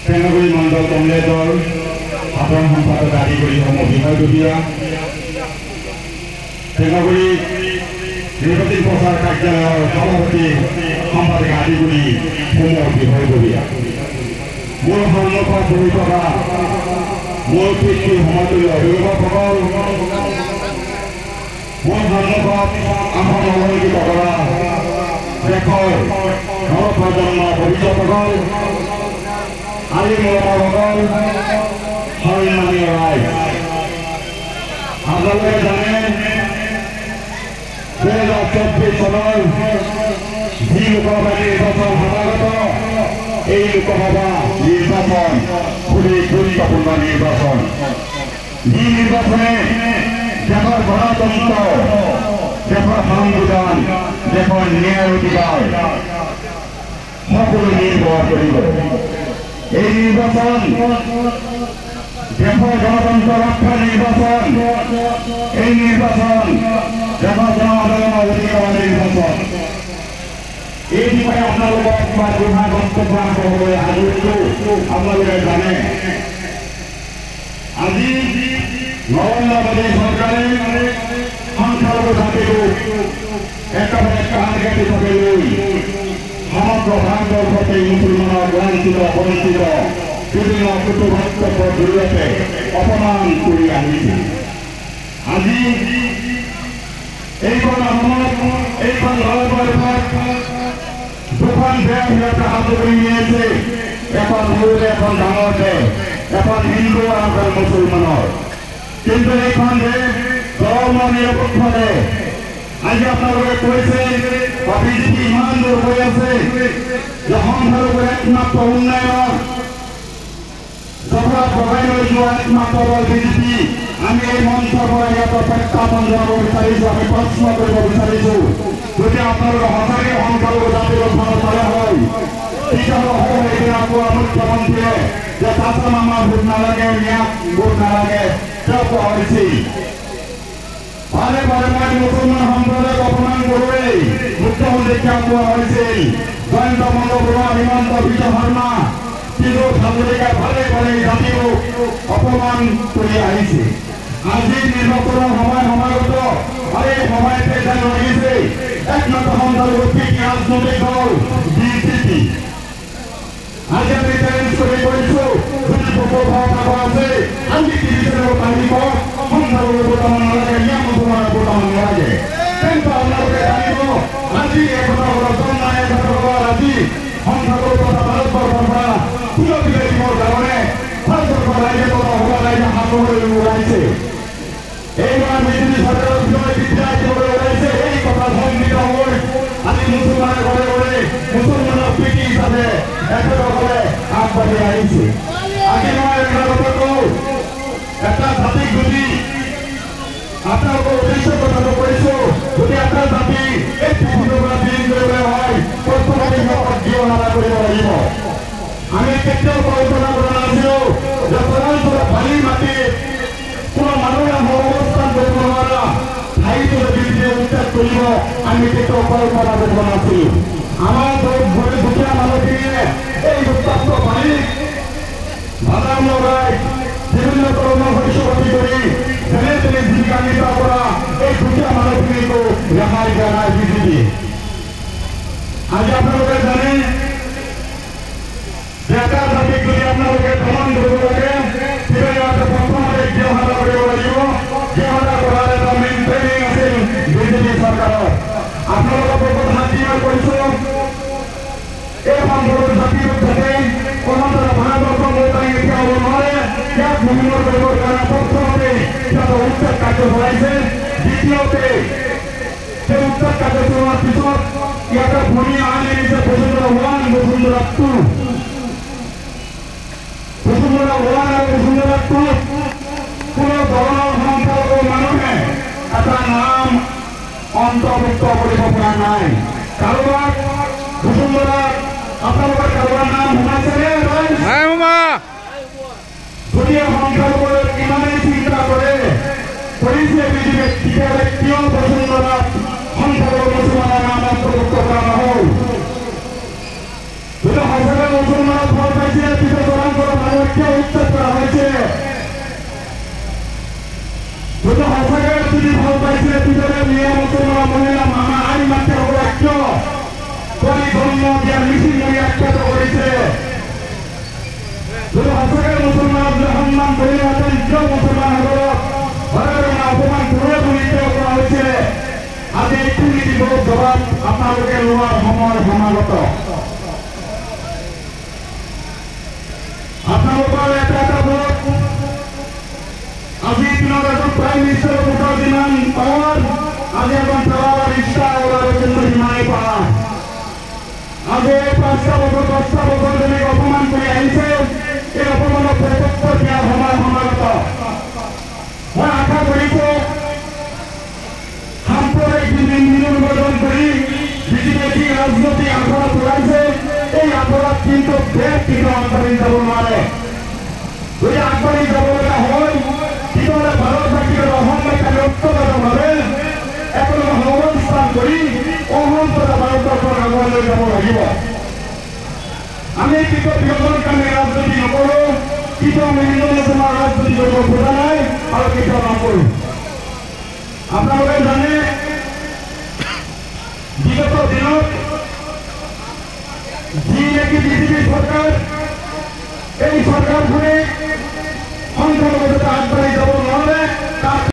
টেঙাগুৰি মণ্ডল কংগ্ৰেছৰ সাধাৰণ সম্পাদক আদি কৰি সমূহ বিষয়ববীয়া টেঙাগুৰি নিৰ্বাচনী প্ৰচাৰ কাৰ্যালয়ৰ সভাপতি সম্পাদক আদি কৰি সমূহ বিষয়ববীয়া মোৰ সন্মুখত বহি থকা মোৰ পিতৃ সমাজৰ অভিভাৱকসকল মোৰ সন্মুখত আসন অলংকৃত কৰা দেশৰ নৱপ্ৰজন্মৰ ভৱিষ্যতসকল আলি মূলসকল সন্মানীয় ৰাইজ আপোনালোকে জানে 2024 চনৰ যি লোকসভা নিৰ্বাচন সমাগত এই লোকসভা নিৰ্বাচন খুবেই গুৰুত্বপূৰ্ণ নিৰ্বাচন যি নিৰ্বাচনে দেশৰ গণতন্ত্ৰ দেশৰ সংবিধান দেশৰ ন্যায় অধিকাৰ সকলো নিৰ্ভৰ কৰিব এই নিৰ্বাচন দেশৰ গণতন্ত্ৰ ৰক্ষাৰ নিৰ্বাচন এই নিৰ্বাচন দেশৰ জনসাধাৰণৰ অধিকাৰৰ নিৰ্বাচন এই বিষয়ে আপোনালোকক মই দুটা বক্তব্য আগবঢ়াবলৈ আগ্ৰহী আপোনালোকে জানে আজি নৰেন্দ্ৰ মোদী চৰকাৰে সংখ্যালঘু জাতিটোক একেবাৰে টাৰ্গেট হিচাপে লৈ সমগ্ৰ ভাৰতবৰ্ষতে মুছলমানৰ লাঞ্ছিত বঞ্চিত বিভিন্ন কুটুভাষ্যৰ জৰিয়তে অপমান কৰি আহিছে আজি এইখন অসমত এইখন ভাৰতবৰ্ষত দুখন দেশ সিহঁতে সাজু নিয়েছে এখন সৰু এখন ডাঙৰ দেশ এখন হিন্দু আৰু এখন মুছলমানৰ কিন্তু এইখন দেশ ধৰ্ম নিৰপেক্ষ দেশ আজি আপোনালোকে কৈছে বিজেপি ইমান দূৰ হৈ আছে যে সংখ্যালঘুৰ একমাত্ৰ উন্নয়ন জগত বগাই লৈ যোৱা একমাত্ৰ দল বিজেপি আমি এই মঞ্চৰ পৰা সিহঁতৰ প্ৰত্যাহ্বান জনাব বিচাৰিছো আমি প্ৰশ্ন কৰিব বিচাৰিছো যদি আপোনালোকে সঁচাকৈ সংখ্যালঘু জাতিৰ ৰক্ষণৰ ফালে হয় তেতিয়াহ'লে সেইদিনা কোৱা মুখ্যমন্ত্ৰীয়ে যে চাচাম আমাৰ ভোট নালাগে ইয়াক ভোট নালাগে তেওঁ কোৱা হৈছিল বাৰে বাৰে মই মুছলমান সম্প্ৰদায়ক অপমান কৰোৱেই মুখ্যমন্ত্ৰীক তেওঁ কোৱা হৈছিল জয়ন্ত মল্লবৰুৱা হিমন্ত বিশ্ব শৰ্মা তিৰোধ হাজৰিকাই ভালে ভালে জাতিটোক অপমান কৰি আহিছে আজি নিৰ্বাচনৰ সময় সমাগত আৰু এই সময়তে যেন লাগিছে একমাত্ৰ সংখ্যালঘু ৰাজনৈতিক দল বিজেপি আজি আমি চেলেঞ্জ কৰি কৈছো যদি ভাৱনা আছে আমি টিভিচনৰ পাৰিব সংখ্যালঘু বৰ্তমান নালাগে ইয়াৰ মুছলমানৰ বৰ্তমান নালাগে কিন্তু আপোনালোকে জানিব আজি একতা আজি সংখ্যালঘু তথা ভাৰতবৰ্ষৰ পৰা সুৰক্ষিত দিবৰ কাৰণে ভাৰতবৰ্ষৰ ৰাইজে তথা সকলো ৰাইজে সামৰি ওলাইছে এইবাৰ বিজেপি চৰকাৰৰ বিষয়ে বিদ্যাই দিবলৈ ওলাইছে এই কথা সংগীত হৈ আজি মুছলমানে ঘৰে ঘৰে মুছলমানৰ প্ৰীতি হিচাপে এখেতসকলে আগবাঢ়ি আহিছে আজি মই এটা কথা কওঁ এটা জাতিক যদি আপোনালোকৰ উদ্দেশ্য কথাটো কৈছো যদি এটা জাতি এই পৃথিৱীৰ পৰা বিলীন কৰিবলৈ হয় প্ৰথমতে সিহঁতক জীবনধাৰা কৰিব লাগিব আমি কেতিয়াও কল্পনা কৰা নাছিলো যে চৰাঞ্চলৰ বালি মাটি কোনো মানুহে অৱস্থান কৰিব নোৱাৰা ঠাইটো বিজেপিয়ে উচ্ছেদ কৰিব আমি কেতিয়াও কল্পনা কৰিব নাছিলো আমাৰ ভৰি দুখীয়া মানুহখিনিয়ে এই উত্তপ্ত পানীত বাদাম লগাই বিভিন্ন ধৰণৰ শস্য খেতি কৰি যেনে তেনে জীৱিকা নিৰ্বাহ কৰা এই দুখীয়া মানুহখিনিকো ৰেহাই দিয়া নাই বিজেপি আজি আপোনালোকে জানে যে এটা জাতিক যদি আপোনালোকে ভ্ৰমণ কৰিব লাগে তেতিয়াহ'লে প্ৰথমতে জীয়হাতা কৰিব লাগিব জীয়হাতা কৰাৰ এটা মেইন ট্ৰেইনিং আছিল বিজেপি চৰকাৰৰ আপোনালোকৰ কথা ক্লিয়াৰ কৰিছো এই সংখ্যালঘু জাতিৰ যাতে কোনোধৰণৰ ভাৰতবৰ্ষৰ মহিলাই এতিয়া হ'ব নোৱাৰে ইয়াক মুহিমৰ কৰিবৰ কাৰণে প্ৰথমতে সিহঁতৰ উচ্ছেদ কাৰ্য চলাইছে দ্বিতীয়তে সেই উচ্ছেদ কাৰ্য চলোৱাৰ পিছত ইয়াতে ভূমি আনি আনিছে বসুন্ধৰা 1 বসুন্ধৰা 2 বসুন্ধৰা 1 আৰু বসুন্ধৰা 2 কোনো ধৰণৰ সংখ্যালঘু মানুহে এটা নাম অন্তৰ্ভুক্ত কৰিব পৰা নাই কাৰোবাৰ বসুন্ধৰা আপোনালোকৰ কাৰোবাৰ নাম শুনাইছেনে যদি সংখ্যালঘুৰ ইমানেই চিন্তা কৰিছে বিজেপিয়ে তেতিয়াহ'লে কিয় বসুন্ধৰাত সংখ্যালঘু মুছলমানৰ নাম অন্তৰ্ভুক্ত কৰা নহ'ল যদি সঁচাকৈ মুছলমানৰ ফল পাইছে পিছত সামর্থ্য উচ্ছেদ করা হয়েছে। যদি সঁচাকে যদি ভাল পাইছে ভিতরে মেয়ে মুসলমান মহিলা মামা আইন মানতে হবে ঐক্য কলি ধর্ম দিয়ার মিছিল নিয়ে আখ্যাত করেছে। যদি সঁচাকে মুসলমান সম্মান করে আছেন কিয় মুসলমানসকলক ঘরে অপমান করে বুলিতে কৰা হৈছে। আজি এই দুৰ্নীতিবোৰৰ জবাব আপোনালোকে লোৱাৰ সময় সমাগত। আপোনালোকৰ এটা এটা ভোট আজিৰ দিনত এজন প্ৰাইম মিনিষ্টাৰৰ ভোটৰ যিমান পাৱাৰ আজি এজন ট্ৰেভেলাৰ ৰিক্সা ওলালে কিন্তু সিমানেই পাৱাৰ। আজি 5টা বছৰ 10টা বছৰ যেনেকৈ অপমান কৰি আহিছে এই অপমানক প্ৰত্যুত্তৰ দিয়াৰ সময় সমাগত। মই আশা কৰিছো সাম্প্ৰদায়িক নিৰ্বাচন কৰি বিজেপি ৰাজনৈতিক আখৰাত ওলাইছে এই আখৰাত কিন্তু বেগ কিন্তু আগবাঢ়ি যাব নোৱাৰে। যদি আগবাঢ়ি যাব লগা হয় তেতিয়াহ'লে ভাৰতবাসীৰ অসমবাসী ঐক্যবদ্ধভাৱে একেলগে সংস্থান কৰি অসম্পূৰ্ণ ভাৰতবৰ্ষক আগুৱাই লৈ যাব লাগিব। আমি কিন্তু বিভাজনৰ কাৰণে ৰাজনীতি নকৰোঁ, কিন্তু আমি নিৰ্বাচনৰ ৰাজনীতি কৰিব খোজা নাই আৰু কেতিয়াও নকৰোঁ। আপোনালোকে জানে বিগত দিনত যি নেকি বিজেপি চৰকাৰ এই চৰকাৰখনে সংখ্যালঘুতা আগবাঢ়ি যাব